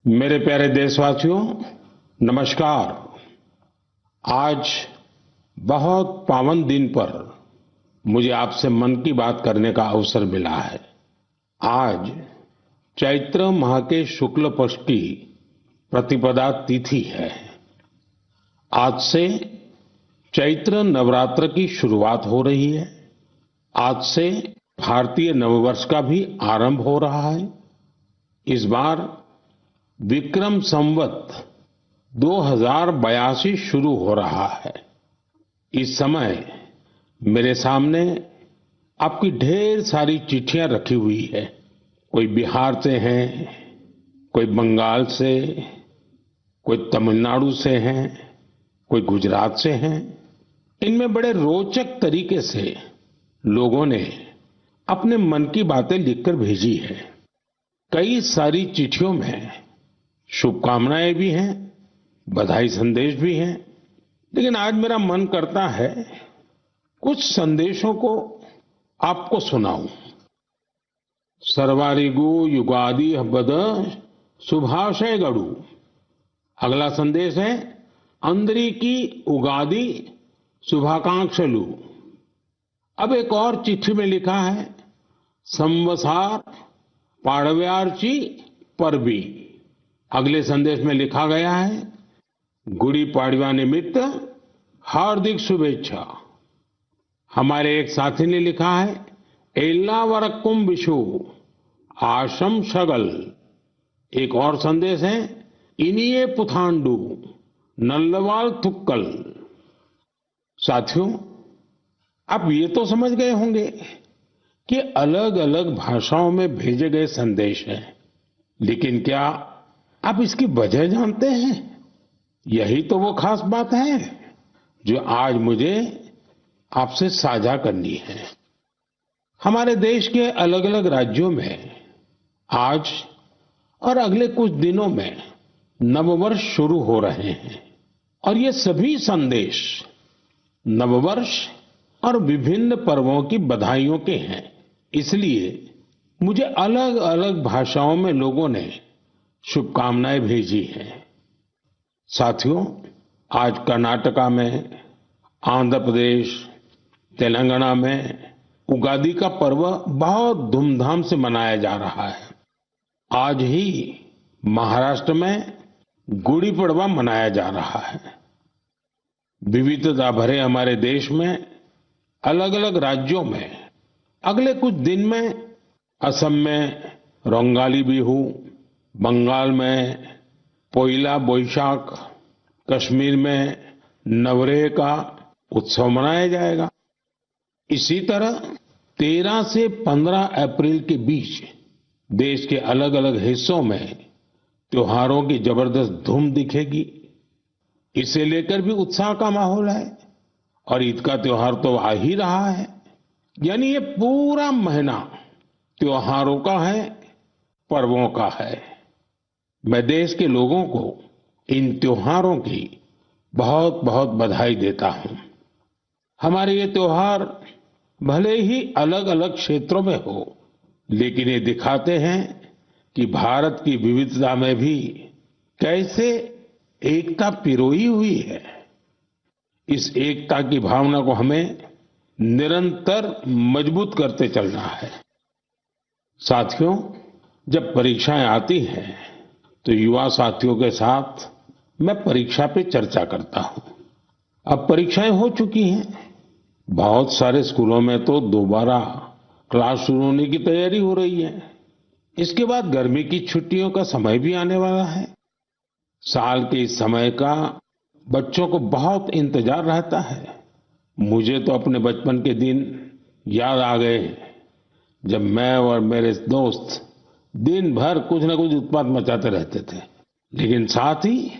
मेरे प्यारे देशवासियों, नमस्कार। आज बहुत पावन दिन पर मुझे आपसे मन की बात करने का अवसर मिला है। आज चैत्र माह के शुक्ल पक्ष की प्रतिपदा तिथि है। आज से चैत्र नवरात्र की शुरुआत हो रही है। आज से भारतीय नववर्ष का भी आरंभ हो रहा है। इस बार विक्रम संवत 2082 शुरू हो रहा है। इस समय मेरे सामने आपकी ढेर सारी चिट्ठियां रखी हुई है। कोई बिहार से हैं, कोई बंगाल से, कोई तमिलनाडु से हैं, कोई गुजरात से हैं। इनमें बड़े रोचक तरीके से लोगों ने अपने मन की बातें लिखकर भेजी है। कई सारी चिट्ठियों में शुभकामनाएं भी हैं, बधाई संदेश भी हैं। लेकिन आज मेरा मन करता है कुछ संदेशों को आपको सुनाऊं। सर्वारिगु युगादि हब्बद शुभाशय गड़ू। अगला संदेश है अंदरी की उगादि शुभाकांक्षलु। अब एक और चिट्ठी में लिखा है संवसार पाड़व्यार्ची परबी। अगले संदेश में लिखा गया है गुड़ी पाड़वा निमित्त हार्दिक शुभेच्छा। हमारे एक साथी ने लिखा है एल्ला वरक्कुम विशु आशम शगल। एक और संदेश है इनिये पुथांडु नल्लवाल थुक्कल। साथियों, आप ये तो समझ गए होंगे कि अलग अलग भाषाओं में भेजे गए संदेश हैं, लेकिन क्या आप इसकी वजह जानते हैं? यही तो वो खास बात है जो आज मुझे आपसे साझा करनी है। हमारे देश के अलग अलग राज्यों में आज और अगले कुछ दिनों में नववर्ष शुरू हो रहे हैं और ये सभी संदेश नववर्ष और विभिन्न पर्वों की बधाइयों के हैं। इसलिए मुझे अलग अलग भाषाओं में लोगों ने शुभकामनाएं भेजी हैं। साथियों, आज कर्नाटका में, आंध्र प्रदेश, तेलंगाना में उगादी का पर्व बहुत धूमधाम से मनाया जा रहा है। आज ही महाराष्ट्र में गुड़ी पड़वा मनाया जा रहा है। विविधता भरे हमारे देश में अलग अलग राज्यों में अगले कुछ दिन में असम में रोंगाली बिहू, बंगाल में पोइला बोईशाख, कश्मीर में नवरेह का उत्सव मनाया जाएगा। इसी तरह 13 से 15 अप्रैल के बीच देश के अलग अलग हिस्सों में त्योहारों की जबरदस्त धूम दिखेगी। इसे लेकर भी उत्साह का माहौल है और ईद का त्योहार तो आ ही रहा है। यानी ये पूरा महीना त्योहारों का है, पर्वों का है। मैं देश के लोगों को इन त्योहारों की बहुत बहुत बधाई देता हूं। हमारे ये त्योहार भले ही अलग अलग क्षेत्रों में हो, लेकिन ये दिखाते हैं कि भारत की विविधता में भी कैसे एकता पिरोई हुई है। इस एकता की भावना को हमें निरंतर मजबूत करते चलना है। साथियों, जब परीक्षाएं आती हैं तो युवा साथियों के साथ मैं परीक्षा पे चर्चा करता हूं। अब परीक्षाएं हो चुकी हैं। बहुत सारे स्कूलों में तो दोबारा क्लास शुरू होने की तैयारी हो रही है। इसके बाद गर्मी की छुट्टियों का समय भी आने वाला है। साल के इस समय का बच्चों को बहुत इंतजार रहता है। मुझे तो अपने बचपन के दिन याद आ गए जब मैं और मेरे दोस्त दिन भर कुछ न कुछ उत्पात मचाते रहते थे, लेकिन साथ ही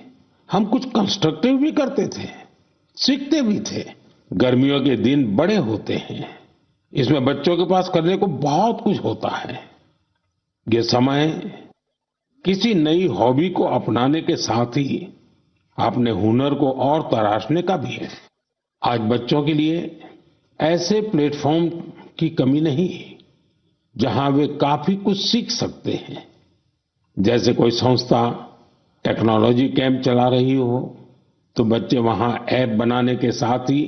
हम कुछ कंस्ट्रक्टिव भी करते थे, सीखते भी थे। गर्मियों के दिन बड़े होते हैं। इसमें बच्चों के पास करने को बहुत कुछ होता है। ये समय किसी नई हॉबी को अपनाने के साथ ही अपने हुनर को और तराशने का भी है। आज बच्चों के लिए ऐसे प्लेटफॉर्म की कमी नहीं जहां वे काफी कुछ सीख सकते हैं। जैसे कोई संस्था टेक्नोलॉजी कैंप चला रही हो तो बच्चे वहां ऐप बनाने के साथ ही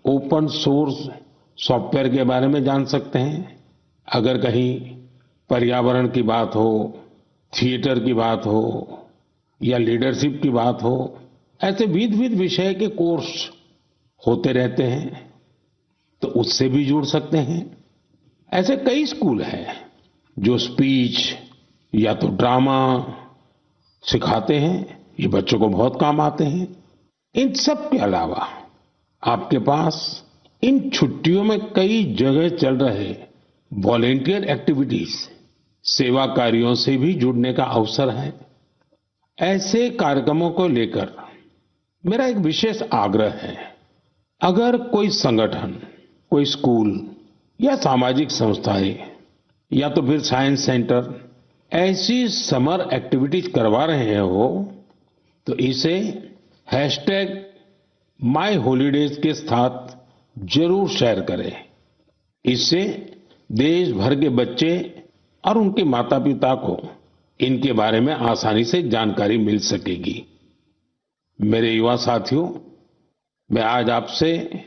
ओपन सोर्स सॉफ्टवेयर के बारे में जान सकते हैं। अगर कहीं पर्यावरण की बात हो, थिएटर की बात हो या लीडरशिप की बात हो, ऐसे विविध विषय के कोर्स होते रहते हैं तो उससे भी जुड़ सकते हैं। ऐसे कई स्कूल हैं जो स्पीच या तो ड्रामा सिखाते हैं, ये बच्चों को बहुत काम आते हैं। इन सब के अलावा आपके पास इन छुट्टियों में कई जगह चल रहे वॉलेंटियर एक्टिविटीज, सेवा कार्यों से भी जुड़ने का अवसर है। ऐसे कार्यक्रमों को लेकर मेरा एक विशेष आग्रह है। अगर कोई संगठन, कोई स्कूल या सामाजिक संस्थाएं या तो फिर साइंस सेंटर ऐसी समर एक्टिविटीज करवा रहे हो तो इसे #माइहॉलिडेज के साथ जरूर शेयर करें। इससे देश भर के बच्चे और उनके माता पिता को इनके बारे में आसानी से जानकारी मिल सकेगी। मेरे युवा साथियों, मैं आज आपसे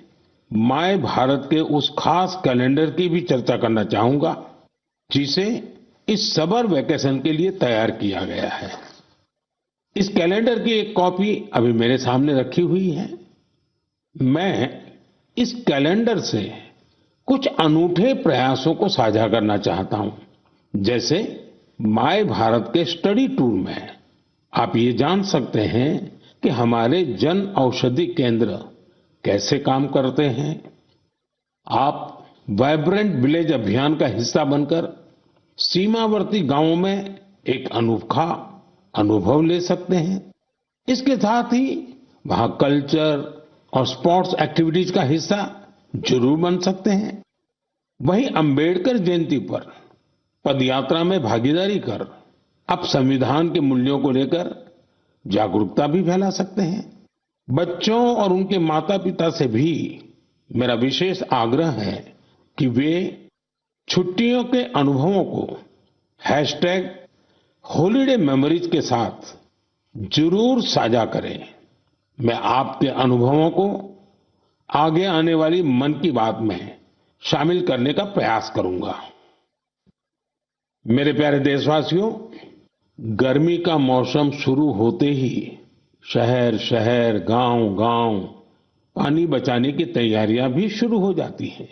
माय भारत के उस खास कैलेंडर की भी चर्चा करना चाहूंगा जिसे इस समर वेकेशन के लिए तैयार किया गया है। इस कैलेंडर की एक कॉपी अभी मेरे सामने रखी हुई है। मैं इस कैलेंडर से कुछ अनूठे प्रयासों को साझा करना चाहता हूं। जैसे माय भारत के स्टडी टूर में आप ये जान सकते हैं कि हमारे जन औषधि केंद्र कैसे काम करते हैं। आप वाइब्रेंट विलेज अभियान का हिस्सा बनकर सीमावर्ती गांवों में एक अनोखा अनुभव ले सकते हैं। इसके साथ ही वहां कल्चर और स्पोर्ट्स एक्टिविटीज का हिस्सा जरूर बन सकते हैं। वहीं अंबेडकर जयंती पर पदयात्रा में भागीदारी कर आप संविधान के मूल्यों को लेकर जागरूकता भी फैला सकते हैं। बच्चों और उनके माता पिता से भी मेरा विशेष आग्रह है कि वे छुट्टियों के अनुभवों को #हॉलिडे मेमोरीज के साथ जरूर साझा करें। मैं आपके अनुभवों को आगे आने वाली मन की बात में शामिल करने का प्रयास करूंगा। मेरे प्यारे देशवासियों, गर्मी का मौसम शुरू होते ही शहर शहर, गांव गांव पानी बचाने की तैयारियां भी शुरू हो जाती हैं।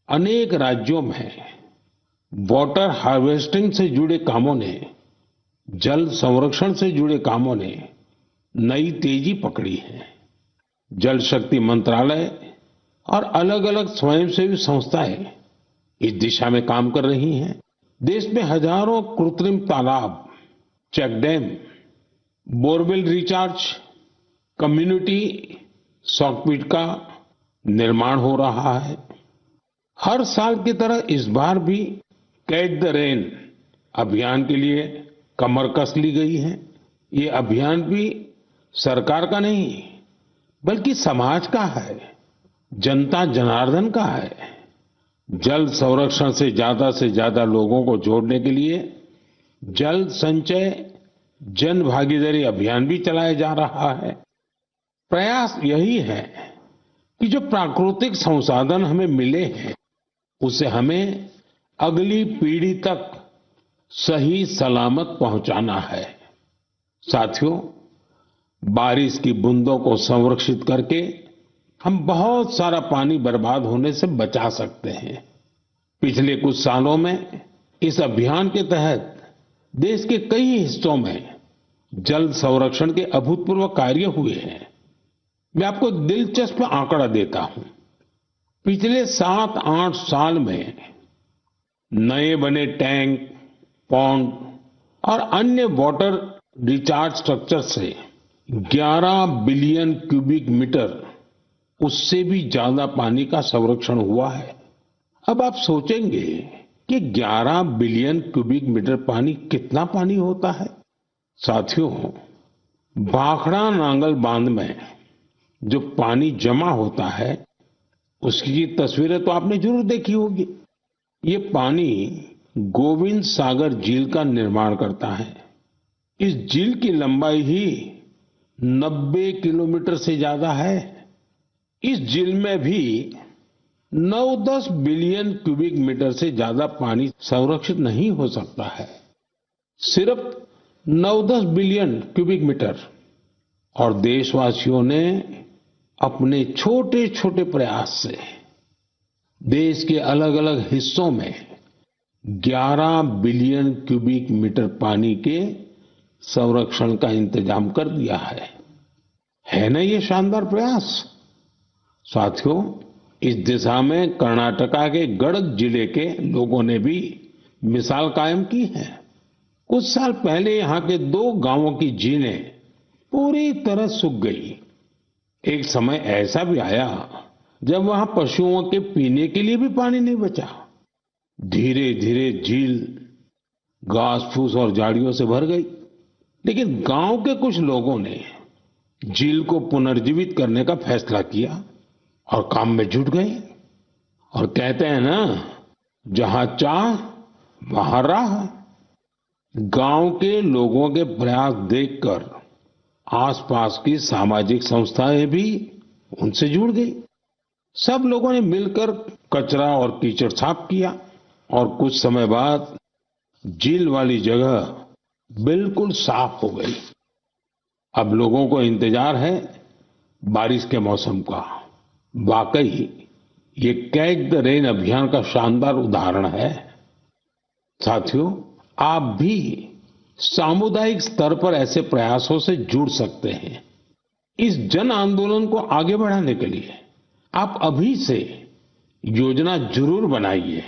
अनेक राज्यों में वाटर हार्वेस्टिंग से जुड़े कामों ने, जल संरक्षण से जुड़े कामों ने नई तेजी पकड़ी है। जल शक्ति मंत्रालय और अलग अलग स्वयंसेवी संस्थाएं इस दिशा में काम कर रही हैं। देश में हजारों कृत्रिम तालाब, check dam, borewell recharge, community soak pit का निर्माण हो रहा है। हर साल की तरह इस बार भी कैच द रेन अभियान के लिए कमर कस ली गई है। ये अभियान भी सरकार का नहीं बल्कि समाज का है, जनता जनार्दन का है। जल संरक्षण से ज्यादा लोगों को जोड़ने के लिए जल संचय जन भागीदारी अभियान भी चलाया जा रहा है। प्रयास यही है कि जो प्राकृतिक संसाधन हमें मिले हैं उसे हमें अगली पीढ़ी तक सही सलामत पहुंचाना है। साथियों, बारिश की बूंदों को संरक्षित करके हम बहुत सारा पानी बर्बाद होने से बचा सकते हैं। पिछले कुछ सालों में इस अभियान के तहत देश के कई हिस्सों में जल संरक्षण के अभूतपूर्व कार्य हुए हैं। मैं आपको एक दिलचस्प आंकड़ा देता हूं। पिछले 7-8 साल में नए बने टैंक, पॉन्ड और अन्य वाटर रिचार्ज स्ट्रक्चर से 11 बिलियन क्यूबिक मीटर, उससे भी ज्यादा पानी का संरक्षण हुआ है। अब आप सोचेंगे कि 11 बिलियन क्यूबिक मीटर पानी कितना पानी होता है। साथियों, भाखड़ा नांगल बांध में जो पानी जमा होता है उसकी तस्वीरें तो आपने जरूर देखी होगी। ये पानी गोविंद सागर झील का निर्माण करता है। इस झील की लंबाई ही 90 किलोमीटर से ज्यादा है। इस झील में भी 9-10 बिलियन क्यूबिक मीटर से ज्यादा पानी संरक्षित नहीं हो सकता है। सिर्फ 9-10 बिलियन क्यूबिक मीटर। और देशवासियों ने अपने छोटे छोटे प्रयास से देश के अलग अलग हिस्सों में 11 बिलियन क्यूबिक मीटर पानी के संरक्षण का इंतजाम कर दिया है ना ये शानदार प्रयास। साथियों, इस दिशा में कर्नाटका के गडक जिले के लोगों ने भी मिसाल कायम की है। कुछ साल पहले यहाँ के 2 गांवों की झीलें पूरी तरह सूख गई। एक समय ऐसा भी आया जब वहां पशुओं के पीने के लिए भी पानी नहीं बचा। धीरे धीरे झील घास फूस और झाड़ियों से भर गई। लेकिन गांव के कुछ लोगों ने झील को पुनर्जीवित करने का फैसला किया और काम में जुट गए। और कहते हैं ना, जहां चाह वहां राह। गांव के लोगों के प्रयास देखकर आसपास की सामाजिक संस्थाएं भी उनसे जुड़ गई। सब लोगों ने मिलकर कचरा और कीचड़ साफ किया और कुछ समय बाद झील वाली जगह बिल्कुल साफ हो गई। अब लोगों को इंतजार है बारिश के मौसम का। वाकई ये कैच द रेन अभियान का शानदार उदाहरण है। साथियों, आप भी सामुदायिक स्तर पर ऐसे प्रयासों से जुड़ सकते हैं। इस जन आंदोलन को आगे बढ़ाने के लिए आप अभी से योजना जरूर बनाइए।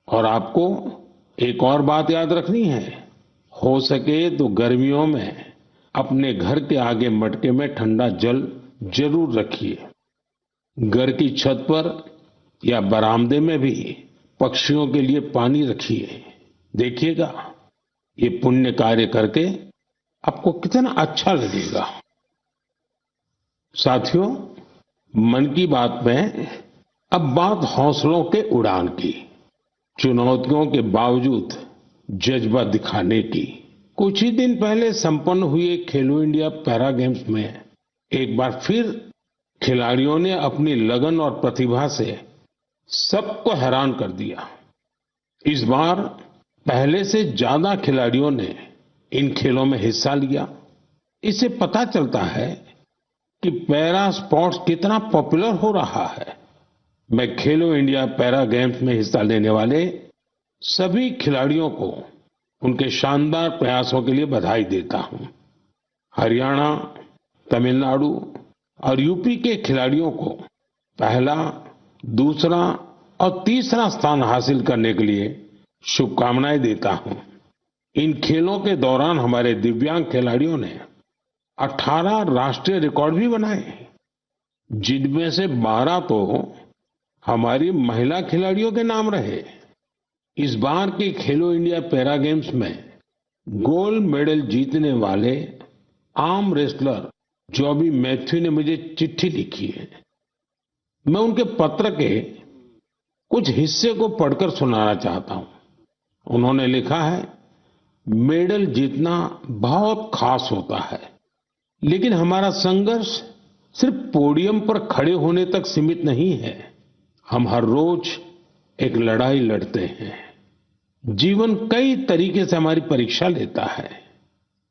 और आपको एक और बात याद रखनी है, हो सके तो गर्मियों में अपने घर के आगे मटके में ठंडा जल जरूर रखिए। घर की छत पर या बरामदे में भी पक्षियों के लिए पानी रखिए। देखिएगा, ये पुण्य कार्य करके आपको कितना अच्छा लगेगा। साथियों, मन की बात में अब बात हौसलों के उड़ान की, चुनौतियों के बावजूद जज्बा दिखाने की। कुछ ही दिन पहले संपन्न हुए खेलो इंडिया पैरा गेम्स में एक बार फिर खिलाड़ियों ने अपनी लगन और प्रतिभा से सबको हैरान कर दिया। इस बार पहले से ज्यादा खिलाड़ियों ने इन खेलों में हिस्सा लिया। इससे पता चलता है कि पैरा स्पोर्ट्स कितना पॉपुलर हो रहा है। मैं खेलो इंडिया पैरा गेम्स में हिस्सा लेने वाले सभी खिलाड़ियों को उनके शानदार प्रयासों के लिए बधाई देता हूं। हरियाणा, तमिलनाडु और यूपी के खिलाड़ियों को पहला, दूसरा और तीसरा स्थान हासिल करने के लिए शुभकामनाएं देता हूं। इन खेलों के दौरान हमारे दिव्यांग खिलाड़ियों ने 18 राष्ट्रीय रिकॉर्ड भी बनाए, जिनमें से 12 तो हमारी महिला खिलाड़ियों के नाम रहे। इस बार के खेलो इंडिया पैरा गेम्स में गोल्ड मेडल जीतने वाले आर्म रेसलर जॉबी मैथ्यू ने मुझे चिट्ठी लिखी है। मैं उनके पत्र के कुछ हिस्से को पढ़कर सुनाना चाहता हूं। उन्होंने लिखा है, मेडल जीतना बहुत खास होता है, लेकिन हमारा संघर्ष सिर्फ पोडियम पर खड़े होने तक सीमित नहीं है। हम हर रोज एक लड़ाई लड़ते हैं। जीवन कई तरीके से हमारी परीक्षा लेता है।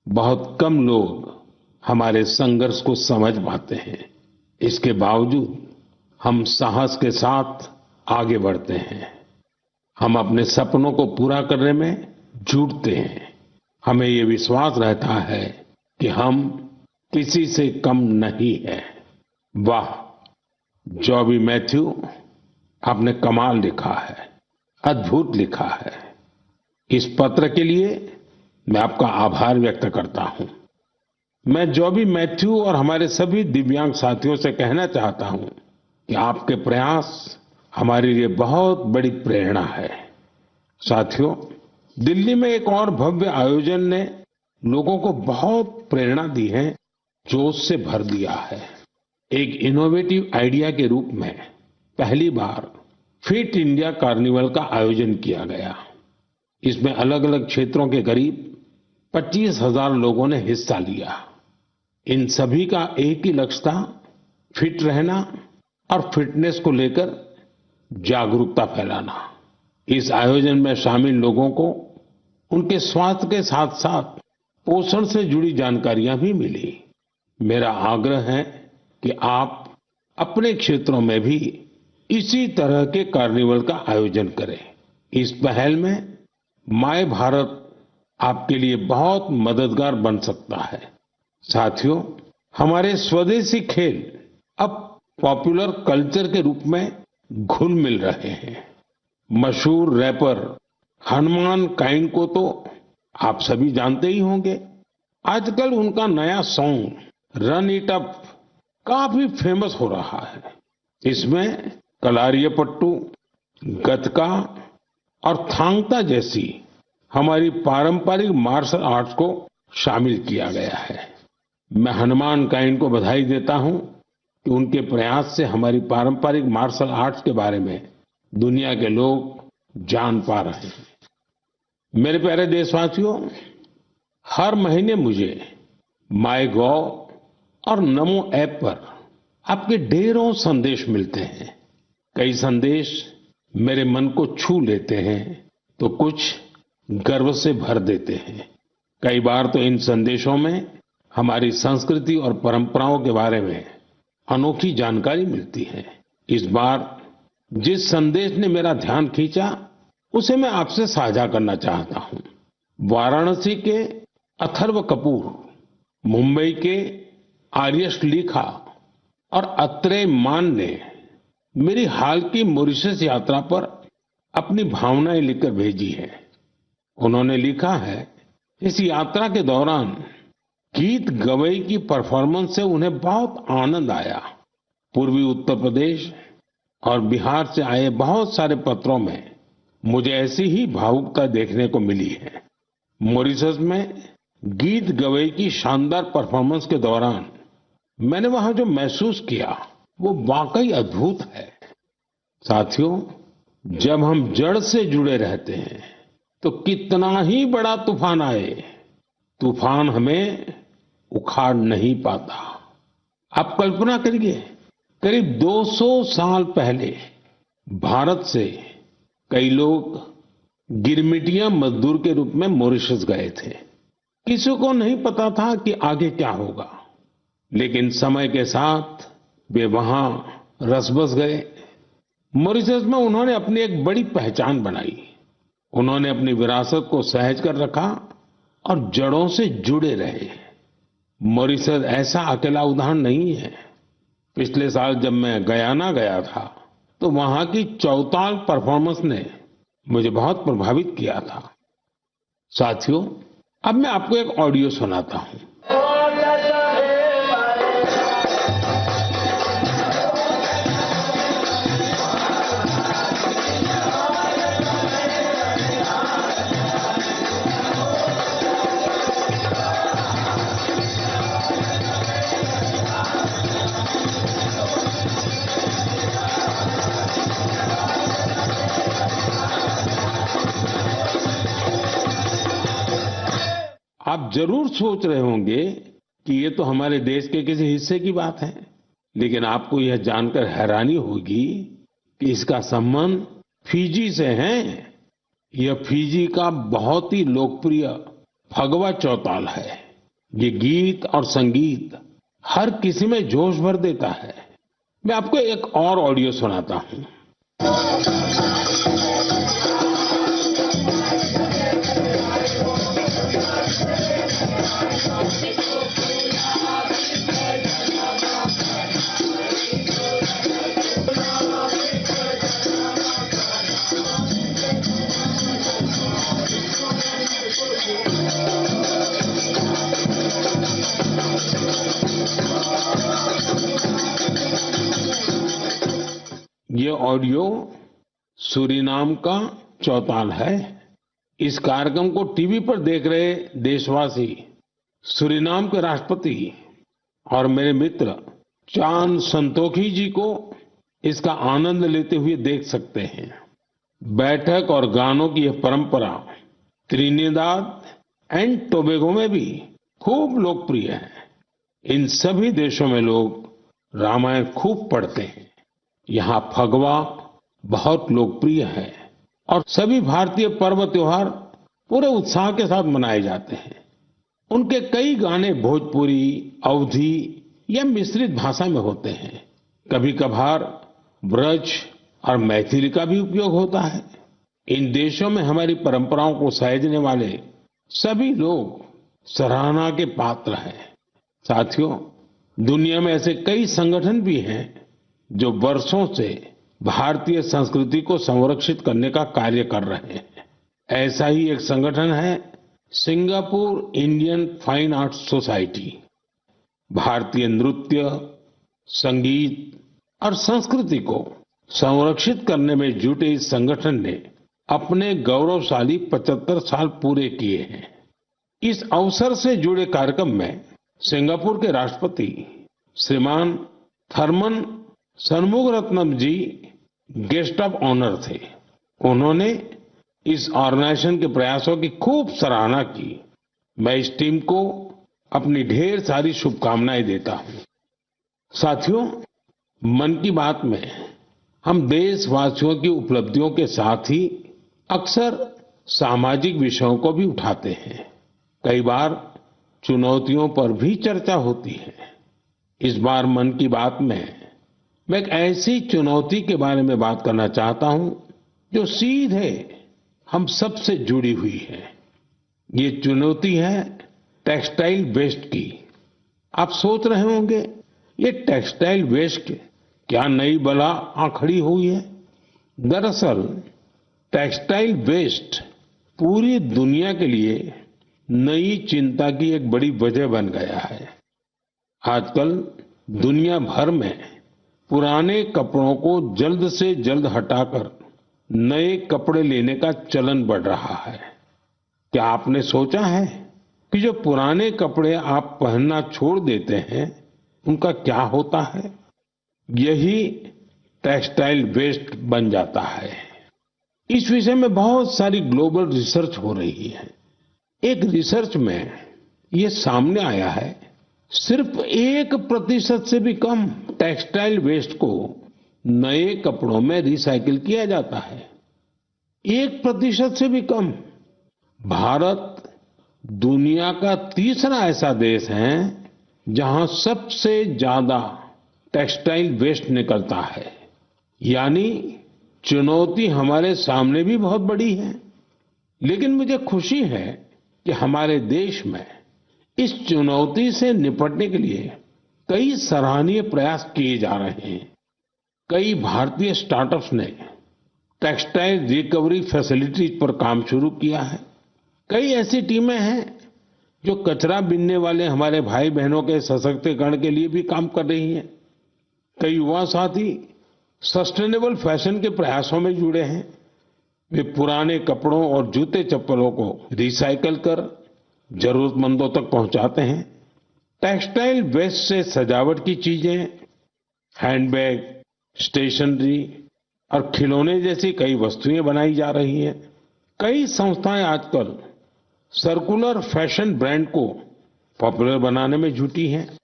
बहुत कम लोग हमारे संघर्ष को समझ पाते हैं। इसके बावजूद हम साहस के साथ आगे बढ़ते हैं। हम अपने सपनों को पूरा करने में जुटते हैं। हमें ये विश्वास रहता है कि हम किसी से कम नहीं है। वाह, जॉबी मैथ्यू, आपने कमाल लिखा है, अद्भुत लिखा है। इस पत्र के लिए मैं आपका आभार व्यक्त करता हूं। मैं जॉबी मैथ्यू और हमारे सभी दिव्यांग साथियों से कहना चाहता हूं कि आपके प्रयास हमारे लिए बहुत बड़ी प्रेरणा है। साथियों, दिल्ली में एक और भव्य आयोजन ने लोगों को बहुत प्रेरणा दी है, जोश से भर दिया है। एक इनोवेटिव आइडिया के रूप में पहली बार फिट इंडिया कार्निवल का आयोजन किया गया। इसमें अलग अलग क्षेत्रों के करीब 25,000 लोगों ने हिस्सा लिया। इन सभी का एक ही लक्ष्य था, फिट रहना और फिटनेस को लेकर जागरूकता फैलाना। इस आयोजन में शामिल लोगों को उनके स्वास्थ्य के साथ साथ पोषण से जुड़ी जानकारियां भी मिली। मेरा आग्रह है कि आप अपने क्षेत्रों में भी इसी तरह के कार्निवल का आयोजन करें। इस पहल में माय भारत आपके लिए बहुत मददगार बन सकता है। साथियों, हमारे स्वदेशी खेल अब पॉपुलर कल्चर के रूप में घुल मिल रहे हैं। मशहूर रैपर हनुमान काइंड को तो आप सभी जानते ही होंगे। आजकल उनका नया सॉन्ग रन इट अप काफी फेमस हो रहा है। इसमें कलारियापट्टू, गतका और थांगता जैसी हमारी पारंपरिक मार्शल आर्ट्स को शामिल किया गया है। मैं हनुमान काइंड को बधाई देता हूं कि उनके प्रयास से हमारी पारंपरिक मार्शल आर्ट्स के बारे में दुनिया के लोग जान पा रहे हैं। मेरे प्यारे देशवासियों, हर महीने मुझे माईगॉव और नमो ऐप पर आपके ढेरों संदेश मिलते हैं। कई संदेश मेरे मन को छू लेते हैं तो कुछ गर्व से भर देते हैं। कई बार तो इन संदेशों में हमारी संस्कृति और परंपराओं के बारे में अनोखी जानकारी मिलती है। इस बार जिस संदेश ने मेरा ध्यान खींचा उसे मैं आपसे साझा करना चाहता हूं। वाराणसी के अथर्व कपूर, मुंबई के आर्यश लिखा और अत्रेय मान ने मेरी हाल की मॉरिशस यात्रा पर अपनी भावनाएं लिखकर भेजी है। उन्होंने लिखा है, इस यात्रा के दौरान गीत गवई की परफॉर्मेंस से उन्हें बहुत आनंद आया। पूर्वी उत्तर प्रदेश और बिहार से आए बहुत सारे पत्रों में मुझे ऐसी ही भावुकता देखने को मिली है। मॉरिशस में गीत गवई की शानदार परफॉर्मेंस के दौरान मैंने वहां जो महसूस किया वो वाकई अद्भुत है। साथियों, जब हम जड़ से जुड़े रहते हैं तो कितना ही बड़ा तूफान आए, तूफान हमें उखाड़ नहीं पाता। आप कल्पना करिए, करीब 200 साल पहले भारत से कई लोग गिरमिटिया मजदूर के रूप में मॉरिशस गए थे। किसी को नहीं पता था कि आगे क्या होगा, लेकिन समय के साथ वे वहां रस बस गए। मॉरिशस में उन्होंने अपनी एक बड़ी पहचान बनाई। उन्होंने अपनी विरासत को सहेज कर रखा और जड़ों से जुड़े रहे। मॉरिशस ऐसा अकेला उदाहरण नहीं है। पिछले साल जब मैं गयाना गया था तो वहां की चौताल परफॉर्मेंस ने मुझे बहुत प्रभावित किया था। साथियों, अब मैं आपको एक ऑडियो सुनाता हूं। आप जरूर सोच रहे होंगे कि ये तो हमारे देश के किसी हिस्से की बात है, लेकिन आपको यह जानकर हैरानी होगी कि इसका संबंध फिजी से है। यह फिजी का बहुत ही लोकप्रिय फगवा चौताल है। ये गीत और संगीत हर किसी में जोश भर देता है। मैं आपको एक और ऑडियो सुनाता हूं। ये ऑडियो सूरीनाम का चौताल है। इस कार्यक्रम को टीवी पर देख रहे देशवासी सूरीनाम के राष्ट्रपति और मेरे मित्र चान संतोखी जी को इसका आनंद लेते हुए देख सकते हैं। बैठक और गानों की यह परंपरा त्रिनिदाद एंड टोबैगो में भी खूब लोकप्रिय है। इन सभी देशों में लोग रामायण खूब पढ़ते हैं। यहाँ फगवा बहुत लोकप्रिय है और सभी भारतीय पर्व त्योहार पूरे उत्साह के साथ मनाए जाते हैं। उनके कई गाने भोजपुरी, अवधी या मिश्रित भाषा में होते हैं। कभी कभार ब्रज और मैथिली का भी उपयोग होता है। इन देशों में हमारी परंपराओं को सहेजने वाले सभी लोग सराहना के पात्र हैं। साथियों, दुनिया में ऐसे कई संगठन भी हैं जो वर्षों से भारतीय संस्कृति को संरक्षित करने का कार्य कर रहे हैं। ऐसा ही एक संगठन है Singapore Indian fine arts society. भारतीय नृत्य, संगीत और संस्कृति को संरक्षित करने में जुटे इस संगठन ने अपने गौरवशाली 75 साल पूरे किए हैं। इस अवसर से जुड़े कार्यक्रम में सिंगापुर के राष्ट्रपति श्रीमान थरमन शनमुगारत्नम जी गेस्ट ऑफ ऑनर थे। उन्होंने इस ऑर्गेनाइजेशन के प्रयासों की खूब सराहना की। मैं इस टीम को अपनी ढेर सारी शुभकामनाएं देता हूं। साथियों, मन की बात में हम देशवासियों की उपलब्धियों के साथ ही अक्सर सामाजिक विषयों को भी उठाते हैं। कई बार चुनौतियों पर भी चर्चा होती है। इस बार मन की बात में मैं एक ऐसी चुनौती के बारे में बात करना चाहता हूं जो सीधे हम सबसे जुड़ी हुई है। ये चुनौती है टेक्सटाइल वेस्ट की। आप सोच रहे होंगे, ये टेक्सटाइल वेस्ट क्या नई बला आ खड़ी हुई है? दरअसल टेक्सटाइल वेस्ट पूरी दुनिया के लिए नई चिंता की एक बड़ी वजह बन गया है। आजकल दुनिया भर में पुराने कपड़ों को जल्द से जल्द हटाकर नए कपड़े लेने का चलन बढ़ रहा है। क्या आपने सोचा है कि जो पुराने कपड़े आप पहनना छोड़ देते हैं, उनका क्या होता है? यही टेक्सटाइल वेस्ट बन जाता है। इस विषय में बहुत सारी ग्लोबल रिसर्च हो रही है। एक रिसर्च में ये सामने आया है, सिर्फ 1% से भी कम टेक्सटाइल वेस्ट को नए कपड़ों में रिसाइकिल किया जाता है। 1% से भी कम। भारत दुनिया का तीसरा ऐसा देश है जहां सबसे ज्यादा टेक्सटाइल वेस्ट निकलता है। यानी चुनौती हमारे सामने भी बहुत बड़ी है। लेकिन मुझे खुशी है कि हमारे देश में इस चुनौती से निपटने के लिए कई सराहनीय प्रयास किए जा रहे हैं। कई भारतीय स्टार्टअप्स ने टेक्सटाइल रिकवरी फैसिलिटीज पर काम शुरू किया है। कई ऐसी टीमें हैं जो कचरा बीनने वाले हमारे भाई बहनों के सशक्तिकरण के लिए भी काम कर रही हैं। कई युवा साथी सस्टेनेबल फैशन के प्रयासों में जुड़े हैं। वे पुराने कपड़ों और जूते चप्पलों को रिसाइकल कर जरूरतमंदों तक पहुंचाते हैं। टेक्सटाइल वेस्ट से सजावट की चीजें, हैंडबैग, स्टेशनरी और खिलौने जैसी कई वस्तुएं बनाई जा रही हैं। कई संस्थाएं आजकल सर्कुलर फैशन ब्रांड को पॉपुलर बनाने में जुटी हैं।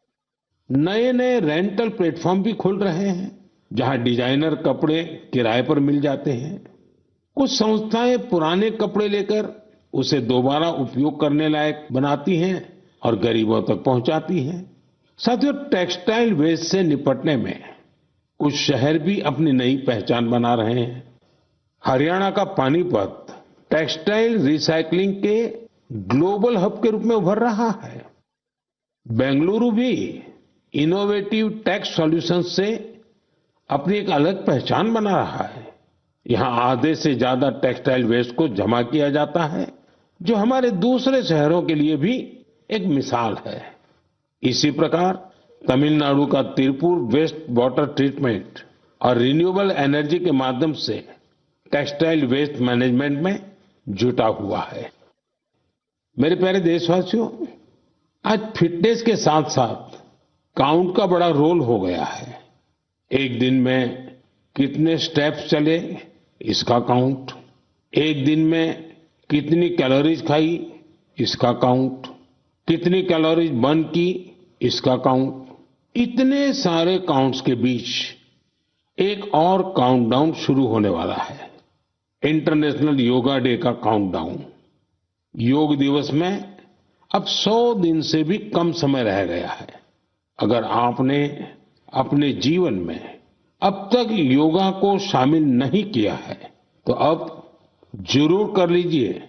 नए नए रेंटल प्लेटफॉर्म भी खुल रहे हैं जहां डिजाइनर कपड़े किराए पर मिल जाते हैं। कुछ संस्थाएं पुराने कपड़े लेकर उसे दोबारा उपयोग करने लायक बनाती हैं और गरीबों तक पहुंचाती हैं। साथियों, टेक्सटाइल वेस्ट से निपटने में कुछ शहर भी अपनी नई पहचान बना रहे हैं। हरियाणा का पानीपत टेक्सटाइल रिसाइकलिंग के ग्लोबल हब के रूप में उभर रहा है। बेंगलुरु भी इनोवेटिव टेक्स सॉल्यूशंस से अपनी एक अलग पहचान बना रहा है। यहाँ आधे से ज्यादा टेक्सटाइल वेस्ट को जमा किया जाता है, जो हमारे दूसरे शहरों के लिए भी एक मिसाल है। इसी प्रकार तमिलनाडु का तिरुपुर वेस्ट वाटर ट्रीटमेंट और रिन्यूएबल एनर्जी के माध्यम से टेक्सटाइल वेस्ट मैनेजमेंट में जुटा हुआ है। मेरे प्यारे देशवासियों, आज फिटनेस के साथ साथ काउंट का बड़ा रोल हो गया है। एक दिन में कितने स्टेप्स चले, इसका काउंट। एक दिन में कितनी कैलोरीज खाई, इसका काउंट, कितनी कैलोरीज बर्न की, इसका काउंट। इतने सारे काउंट्स के बीच एक और काउंटडाउन शुरू होने वाला है, इंटरनेशनल योगा डे का काउंटडाउन। योग दिवस में अब 100 दिन से भी कम समय रह गया है। अगर आपने अपने जीवन में अब तक योगा को शामिल नहीं किया है तो अब जरूर कर लीजिए,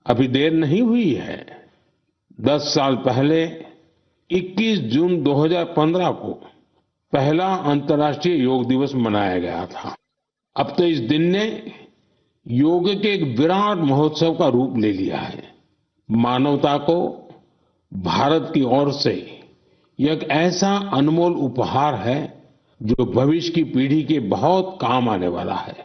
अभी देर नहीं हुई है। 10 साल पहले 21 जून 2015 को पहला अंतर्राष्ट्रीय योग दिवस मनाया गया था। अब तो इस दिन ने योग के एक विराट महोत्सव का रूप ले लिया है। मानवता को भारत की ओर से यह एक ऐसा अनमोल उपहार है जो भविष्य की पीढ़ी के बहुत काम आने वाला है।